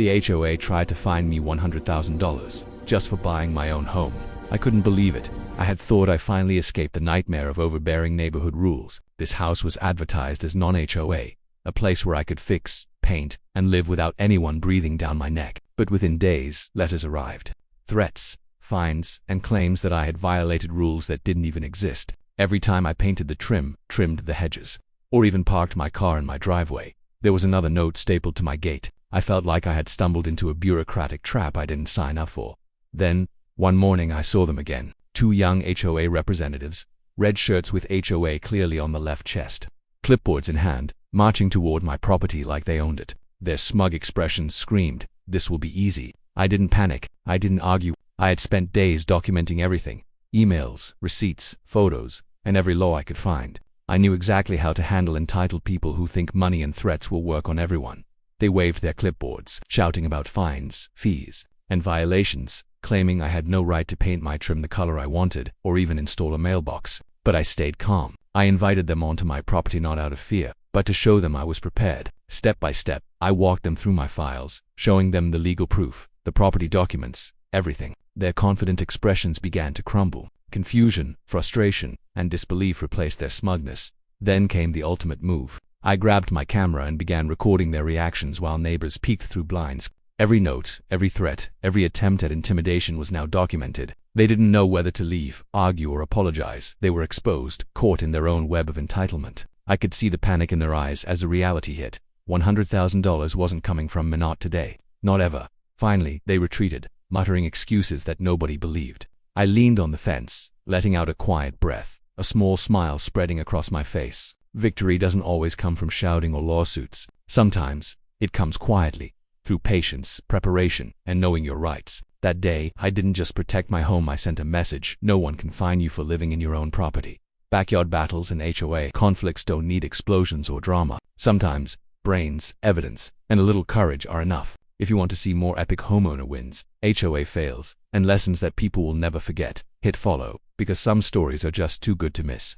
The HOA tried to fine me $100,000 just for buying my own home. I couldn't believe it. I had thought I finally escaped the nightmare of overbearing neighborhood rules. This house was advertised as non-HOA, a place where I could fix, paint, and live without anyone breathing down my neck. But within days, letters arrived. Threats, fines, and claims that I had violated rules that didn't even exist. Every time I painted the trimmed the hedges, or even parked my car in my driveway, there was another note stapled to my gate. I felt like I had stumbled into a bureaucratic trap I didn't sign up for. Then, one morning I saw them again. Two young HOA representatives, red shirts with HOA clearly on the left chest, clipboards in hand, marching toward my property like they owned it. Their smug expressions screamed, "This will be easy." I didn't panic. I didn't argue. I had spent days documenting everything. Emails, receipts, photos, and every law I could find. I knew exactly how to handle entitled people who think money and threats will work on everyone. They waved their clipboards, shouting about fines, fees, and violations, claiming I had no right to paint my trim the color I wanted, or even install a mailbox. But I stayed calm. I invited them onto my property not out of fear, but to show them I was prepared. Step by step, I walked them through my files, showing them the legal proof, the property documents, everything. Their confident expressions began to crumble. Confusion, frustration, and disbelief replaced their smugness. Then came the ultimate move. I grabbed my camera and began recording their reactions while neighbors peeked through blinds. Every note, every threat, every attempt at intimidation was now documented. They didn't know whether to leave, argue, or apologize. They were exposed, caught in their own web of entitlement. I could see the panic in their eyes as the reality hit. $100,000 wasn't coming from me, not today, not ever. Finally, they retreated, muttering excuses that nobody believed. I leaned on the fence, letting out a quiet breath, a small smile spreading across my face. Victory doesn't always come from shouting or lawsuits. Sometimes, it comes quietly, through patience, preparation, and knowing your rights. That day, I didn't just protect my home, I sent a message: no one can fine you for living in your own property. Backyard battles and HOA conflicts don't need explosions or drama. Sometimes, brains, evidence, and a little courage are enough. If you want to see more epic homeowner wins, HOA fails, and lessons that people will never forget, hit follow, because some stories are just too good to miss.